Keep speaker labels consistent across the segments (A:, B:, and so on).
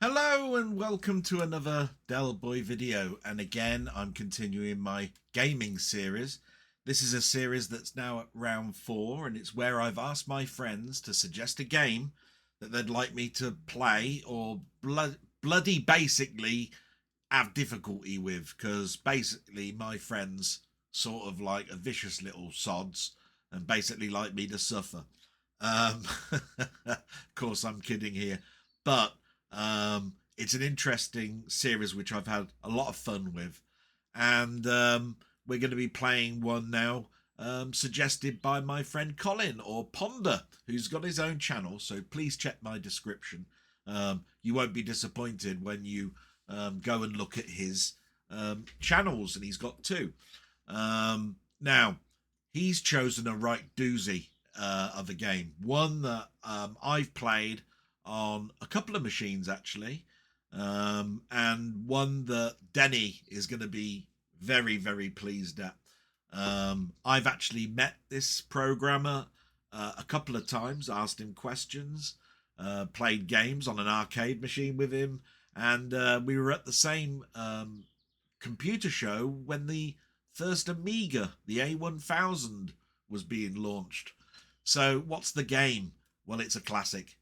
A: Hello and welcome to another Delboy video, and again I'm continuing my gaming series. This is a series that's now at round 4, and it's where I've asked my friends to suggest a game that they'd like me to play or bloody basically have difficulty with, because basically my friends sort of like a vicious little sods and basically like me to suffer. Of course I'm kidding here, but it's an interesting series which I've had a lot of fun with, and we're going to be playing one now suggested by my friend Colin, or Ponder, who's got his own channel, so please check my description. You won't be disappointed when you go and look at his channels, and he's got 2. Now, he's chosen a right doozy of a game, one that I've played on a couple of machines actually, and one that Denny is going to be very, very pleased at. I've actually met this programmer a couple of times, asked him questions, played games on an arcade machine with him, and we were at the same computer show when the first Amiga, the A1000, was being launched. So what's the game? Well, it's a classic.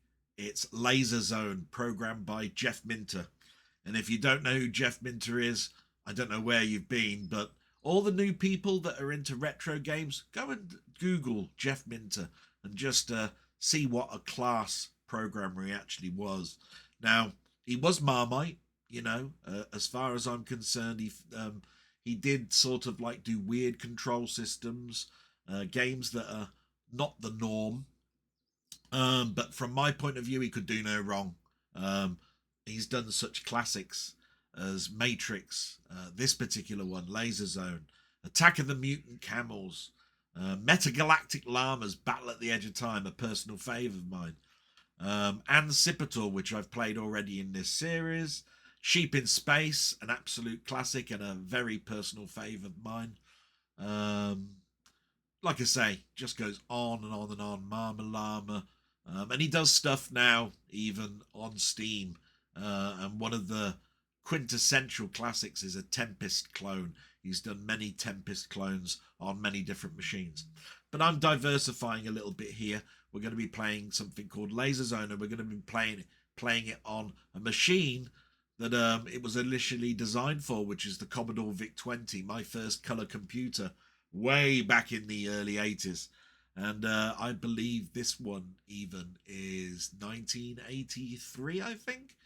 A: It's LaserZone, programmed by Jeff Minter. And if you don't know who Jeff Minter is, I don't know where you've been, but all the new people that are into retro games, go and Google Jeff Minter and just see what a class programmer he actually was. Now, he was Marmite, you know, as far as I'm concerned. He did sort of like do weird control systems, games that are not the norm. But from my point of view, he could do no wrong. He's done such classics as Matrix, this particular one, LaserZone, Attack of the Mutant Camels, Metagalactic Llamas, Battle at the Edge of Time, a personal fave of mine, and Cipitor, which I've played already in this series, Sheep in Space, an absolute classic and a very personal fave of mine. Like I say, just goes on and on and on. Marmalama. And he does stuff now, even on Steam. And one of the quintessential classics is a Tempest clone. He's done many Tempest clones on many different machines. But I'm diversifying a little bit here. We're going to be playing something called LaserZone, and we're going to be playing it on a machine that it was initially designed for, which is the Commodore Vic20, my first color computer, way back in the early 80s. And I believe this one even is 1983, I think.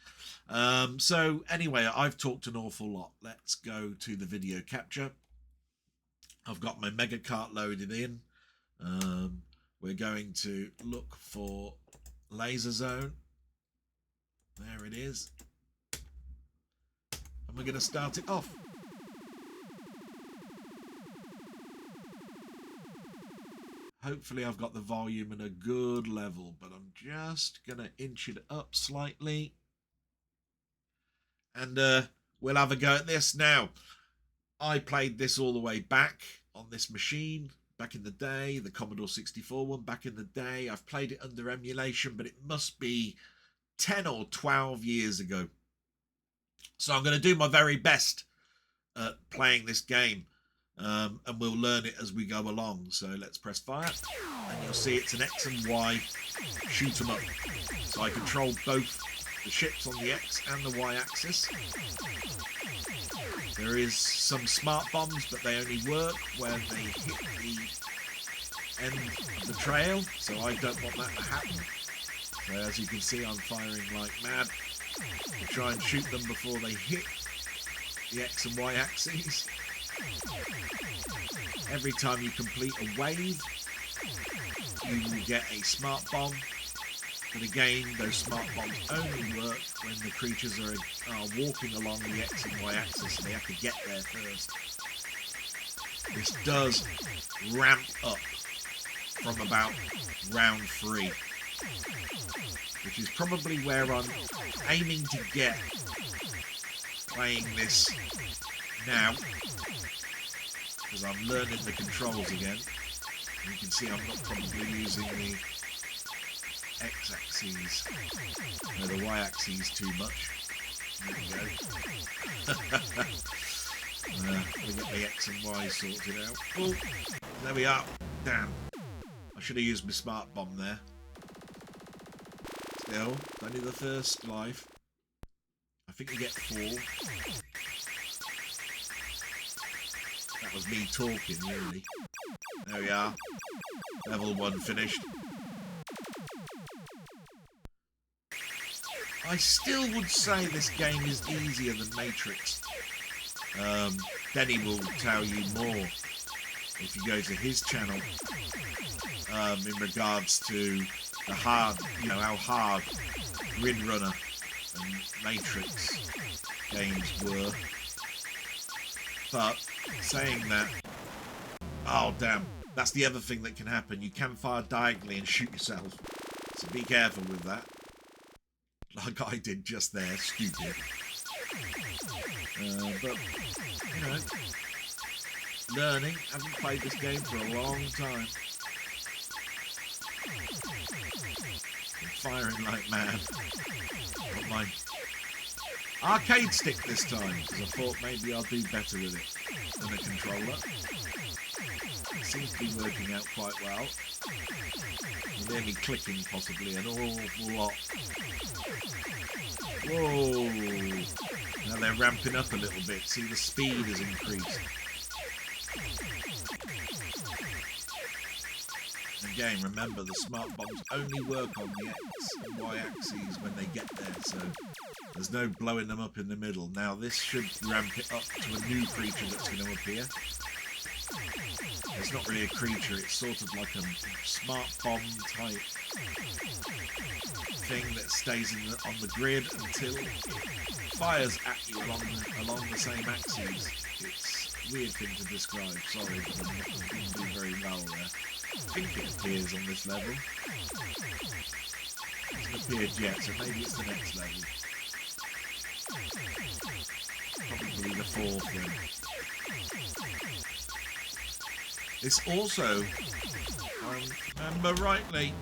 A: So anyway, I've talked an awful lot. Let's go to the video capture. I've got my mega cart loaded in. We're going to look for LaserZone. There it is. And we're going to start it off. Hopefully I've got the volume at a good level, but I'm just going to inch it up slightly. And we'll have a go at this. Now, I played this all the way back on this machine, back in the day, the Commodore 64 one, back in the day. I've played it under emulation, but it must be 10 or 12 years ago. So I'm going to do my very best at playing this game. And we'll learn it as we go along. So let's press fire, and you'll see it's an X and Y shoot 'em up. So I control both the ships on the X and the Y axis. There is some smart bombs, but they only work when they hit the end of the trail, so I don't want that to happen. So as you can see, I'm firing like mad to try and shoot them before they hit the X and Y axes. Every time you complete a wave, you will get a smart bomb. But again, those smart bombs only work when the creatures are walking along the X and Y axis, and they have to get there first. This does ramp up from about round 3, which is probably where I'm aiming to get playing this now, because I'm learning the controls again. And you can see I'm not probably using the X-axis or the Y-axis too much. There we go. We get the X and Y sorted out. Oh, there we are. Damn. I should have used my smart bomb there. Still, it's only the first life. I think you get 4. That was me talking, really. There we are. Level 1 finished. I still would say this game is easier than Matrix. Denny will tell you more if you go to his channel in regards to the hard, you know, how hard Grid Runner and Matrix games were. But saying that, oh damn, that's the other thing that can happen. You can fire diagonally and shoot yourself, so be careful with that. Like I did just there, stupid. But, you know, learning. Haven't played this game for a long time. Been firing like mad. Got my arcade stick this time, because I thought maybe I'll do better with it than a controller. It seems to be working out quite well. You hear me clicking possibly an awful lot. Whoa! Now they're ramping up a little bit. See, the speed has increased. Again, remember the smart bombs only work on the X and Y axes when they get there, so there's no blowing them up in the middle. Now this should ramp it up to a new creature that's going to appear. It's not really a creature, it's sort of like a smart bomb type thing that stays on the grid until it fires at you along the same axes. It's a weird thing to describe, sorry, but I'm not going to do very well there. I think it appears on this level. It hasn't appeared yet, so maybe it's the next level. Probably the 4th one. This also, if I remember rightly,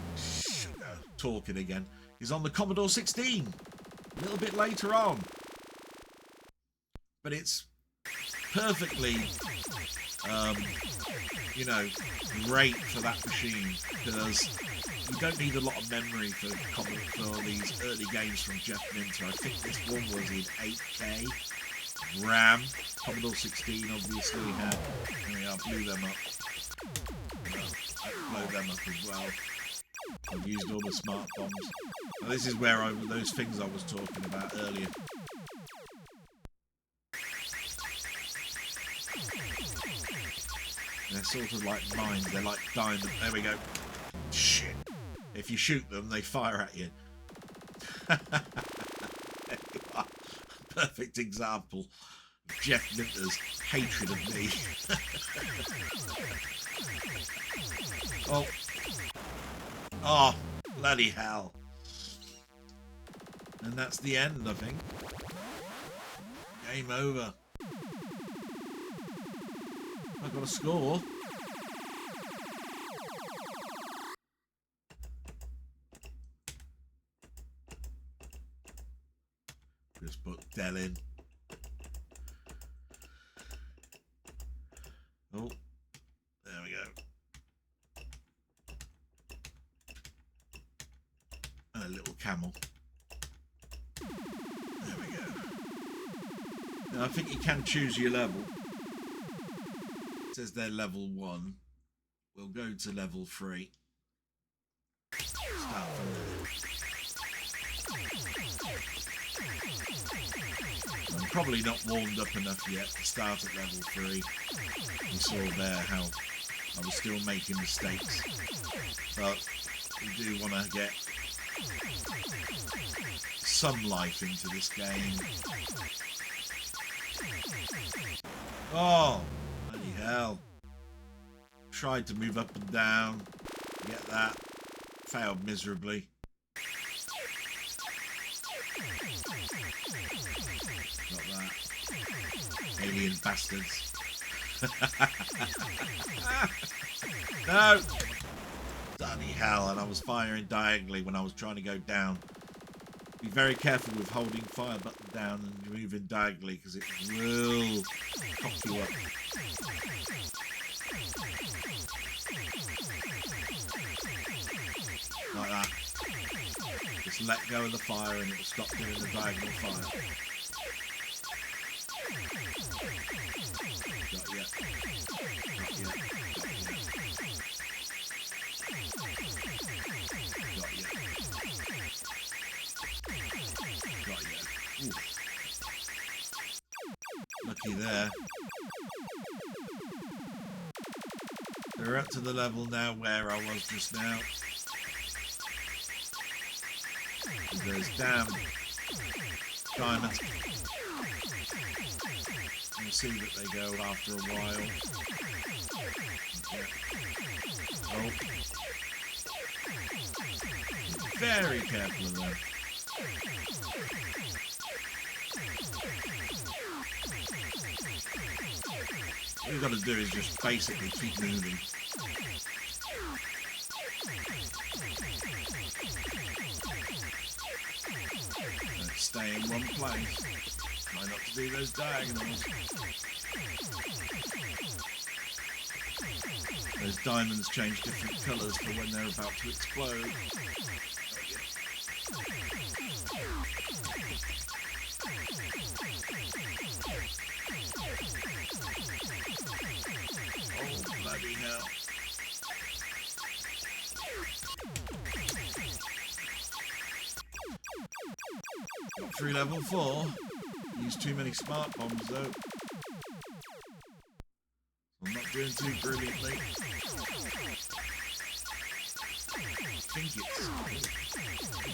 A: talking again, is on the Commodore 16. A little bit later on. But it's perfectly, you know, great for that machine, because you don't need a lot of memory for these early games from Vic20. I think this one was in 8K RAM. Commodore 16 obviously had, I blew them up. I blow them up as well. I've used all the smart bombs. Now this is where those things I was talking about earlier. They're sort of like mines. They're like diamond. There we go. Shit. If you shoot them, they fire at you. There you are. Perfect example of Vic20's hatred of me. Oh. Oh, bloody hell. And that's the end, I think. Game over. I've got a score. Just put Del in. Oh, there we go. And a little camel. There we go. Now I think you can choose your level. It says they're level 1. We'll go to level 3. Start from there. I'm probably not warmed up enough yet to start at level 3. You saw there how I was still making mistakes. But we do want to get some life into this game. Oh! Bloody hell. Tried to move up and down. Get that. Failed miserably. Got that. Alien bastards. No! Bloody hell, and I was firing diagonally when I was trying to go down. Be very careful with holding fire button down and moving diagonally because it will cock you up. Like that. Just let go of the fire and it will stop doing the diagonal fire. Got ya. Got ya. Got ya. Got ya. Ooh. Lucky there. We're up to the level now where I was just now. Those damn diamonds. You see that they go after a while. Yeah. Oh. Very careful of them. All you've got to do is just basically keep moving. Don't stay in one place. Try not to do those diagonals. Those diamonds change different colours for when they're about to explode. Oh, bloody hell. Got through level 4. Used too many smart bombs though. I'm not doing too brilliantly. I think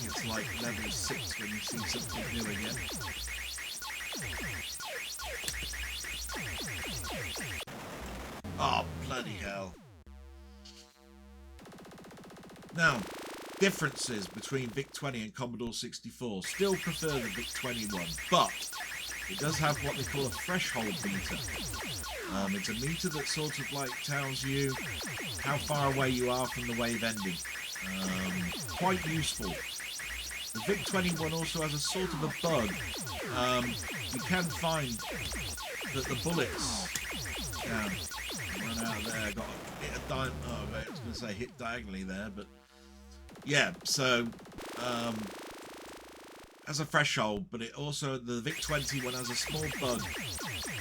A: it's like level 6 when you see something new again. Oh, bloody hell. Now, differences between Vic20 and Commodore 64. Still prefer the Vic20 one, but it does have what they call a threshold meter. It's a meter that sort of like tells you how far away you are from the wave ending. Quite useful. The Vic20 one also has a sort of a bug. You can find that the bullets run out of there. Got a hit a I was going to say hit diagonally there, but yeah. So has a threshold, but it also the Vic20 one has a small bug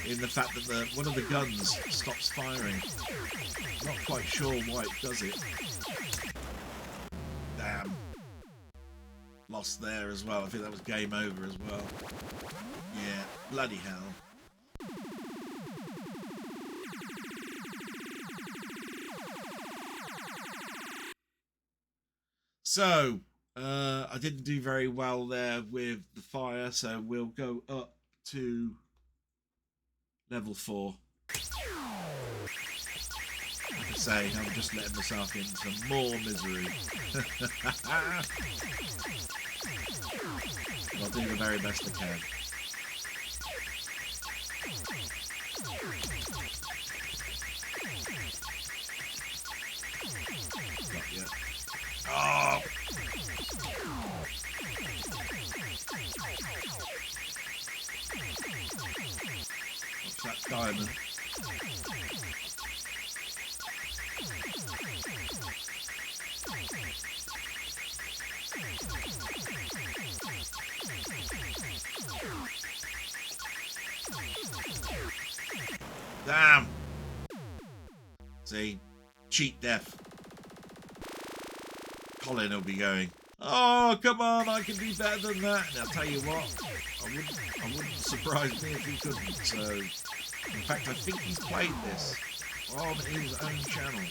A: in the fact that one of the guns stops firing. Not quite sure why it does it. Damn. Lost there as well. I think that was game over as well. Yeah, bloody hell. So, I didn't do very well there with the fire, so we'll go up to level 4. Like I say, I'm just letting myself into more misery. I'll do the very best I can. Got ya. Oh! What's that diamond? Damn! See? Cheat death. Colin will be going, oh, come on, I can do better than that. And I'll tell you what, I wouldn't surprise me if he couldn't. So, in fact, I think he's played this on his own channel.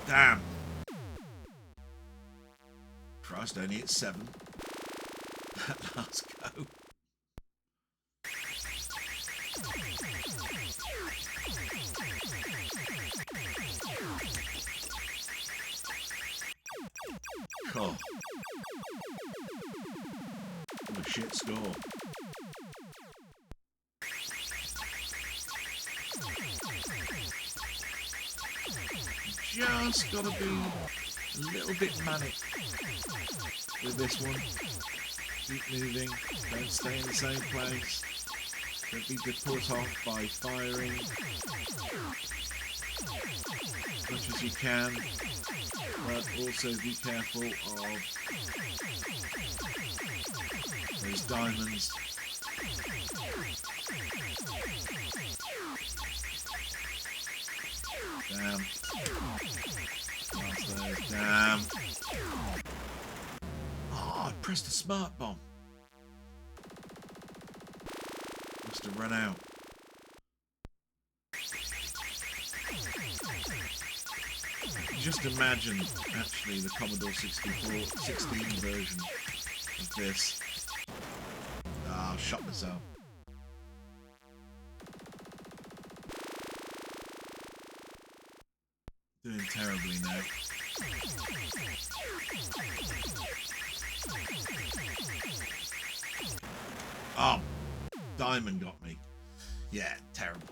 A: Damn. Christ, only at 7. That last go. Oh. What a shit score. Just gotta be a little bit manic with this one. Keep moving, don't stay in the same place. Don't be put off by firing as much as you can, but also be careful of those diamonds. Damn. Blast those. Damn. Oh, I pressed a smart bomb. Must have run out. Just imagine, actually, the Commodore 16 version of this. Ah, I shot myself. Doing terribly now. Oh, diamond got me. Yeah, terrible.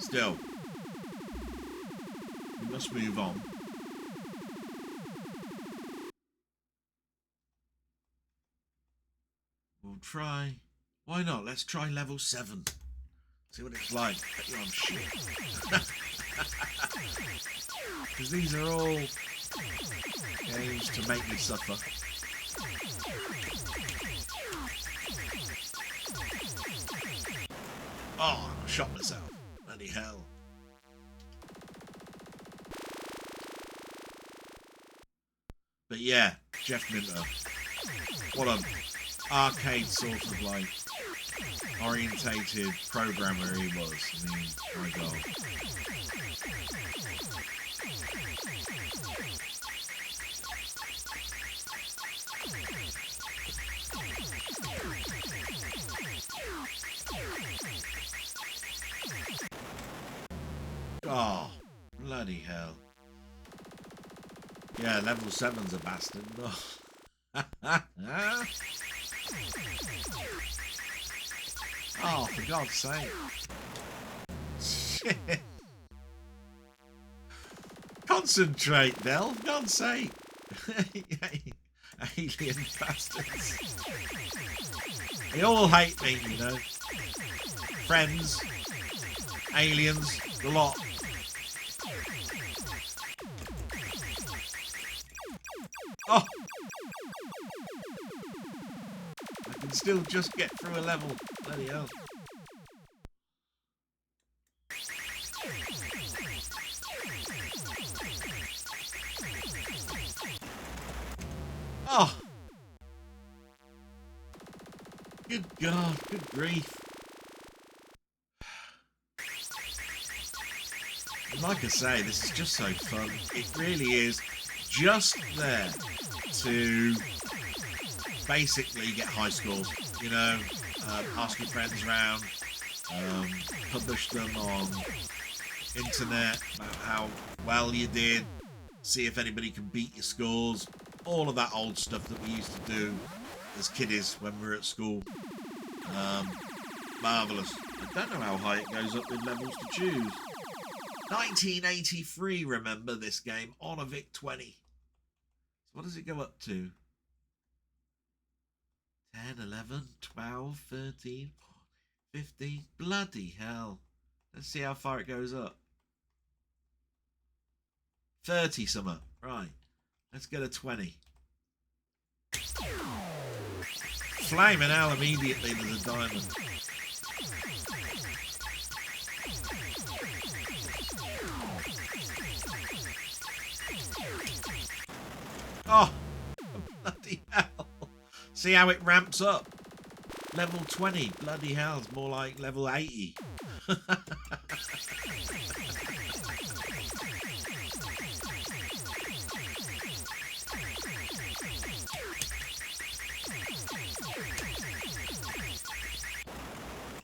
A: Still, we must move on. We'll try. Why not? Let's try level 7. See what it's like. Bet you I'm shit. Because these are all games to make me suffer. Oh, I shot myself. Bloody hell. But yeah, Jeff Minter. What an arcade sort of like orientated programmer he was. I mean, my God. Oh, bloody hell. Yeah, level 7's a bastard. Oh, for God's sake. Shit. Concentrate, Del, for God's sake. Alien bastards. They all hate me, you know. Friends, aliens, the lot. Oh! I can still just get through a level. Bloody hell. Oh! Good God, good grief. And like I say, this is just so fun. It really is just there to basically get high scores, you know, ask your friends around, publish them on internet about how well you did, see if anybody can beat your scores, all of that old stuff that we used to do as kiddies when we were at school. Marvellous. I don't know how high it goes up with levels to choose. 1983, remember this game, on a Vic20. So what does it go up to? 10, 11, 12, 13, 15. Bloody hell. Let's see how far it goes up. 30 something. Right. Let's get a 20. Flaming hell, immediately there's a diamond. Oh, bloody hell. See how it ramps up? Level 20. Bloody hell, it's more like level 80.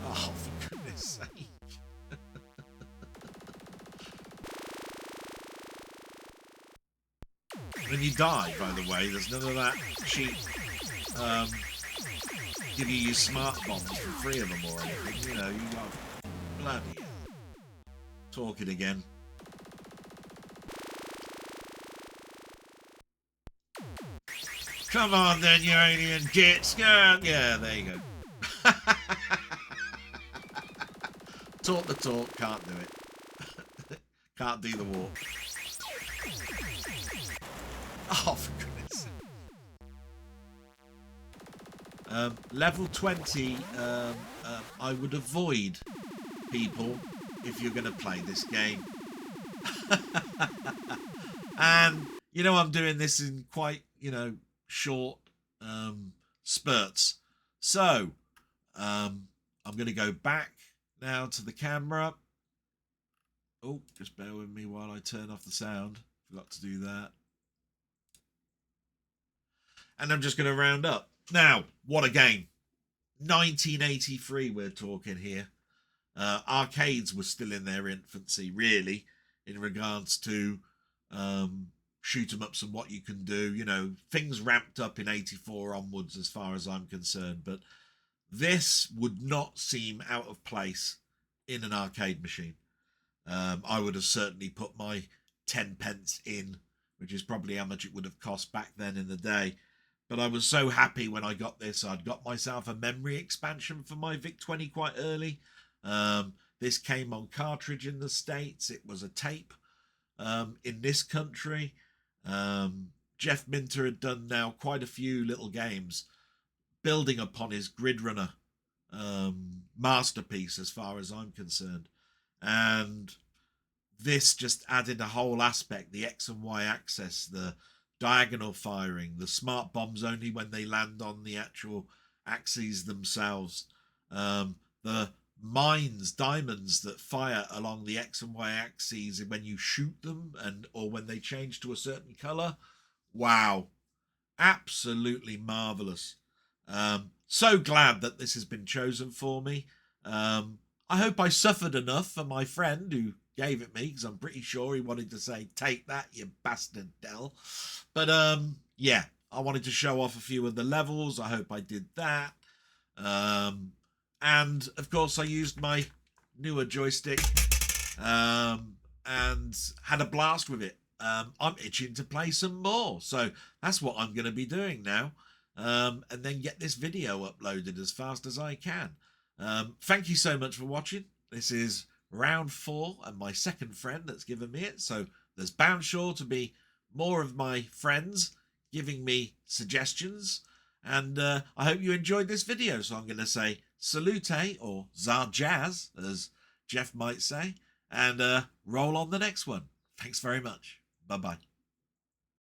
A: Oh, for goodness sake. When you die, by the way, there's none of that cheap give you your smart bombs for free of them or anything. You know, you got bloody hell. Talking again. Come on then, you alien gits. Yeah, there you go. Talk the talk, can't do it. Can't do the walk. Oh, for goodness sake. Level 20, I would avoid people if you're going to play this game. And, you know, I'm doing this in quite, you know, short spurts. So, I'm going to go back now to the camera. Oh, just bear with me while I turn off the sound. Forgot to do that. And I'm just going to round up. Now, what a game. 1983 we're talking here. Arcades were still in their infancy, really, in regards to shoot 'em ups and what you can do. You know, things ramped up in 84 onwards as far as I'm concerned. But this would not seem out of place in an arcade machine. I would have certainly put my 10 pence in, which is probably how much it would have cost back then in the day. But I was so happy when I got this. I'd got myself a memory expansion for my Vic20 quite early. This came on cartridge in the States. It was a tape in this country. Jeff Minter had done now quite a few little games building upon his Grid Runner masterpiece as far as I'm concerned. And this just added a whole aspect, the X and Y axis, the diagonal firing, the smart bombs only when they land on the actual axes themselves, the mines, diamonds that fire along the X and Y axes when you shoot them, and or when they change to a certain color. Wow, absolutely marvelous. So glad that this has been chosen for me. I hope I suffered enough for my friend who gave it me, because I'm pretty sure he wanted to say, take that, you bastard, Del. But yeah, I wanted to show off a few of the levels. I hope I did that. And of course I used my newer joystick and had a blast with it. I'm itching to play some more, so that's what I'm going to be doing now, and then get this video uploaded as fast as I can. Thank you so much for watching. This is round 4 and my second friend that's given me it, so there's bound sure to be more of my friends giving me suggestions, and I hope you enjoyed this video. So I'm going to say salute, or Zarjazz, as Jeff might say, and roll on the next one. Thanks very much. Bye-bye.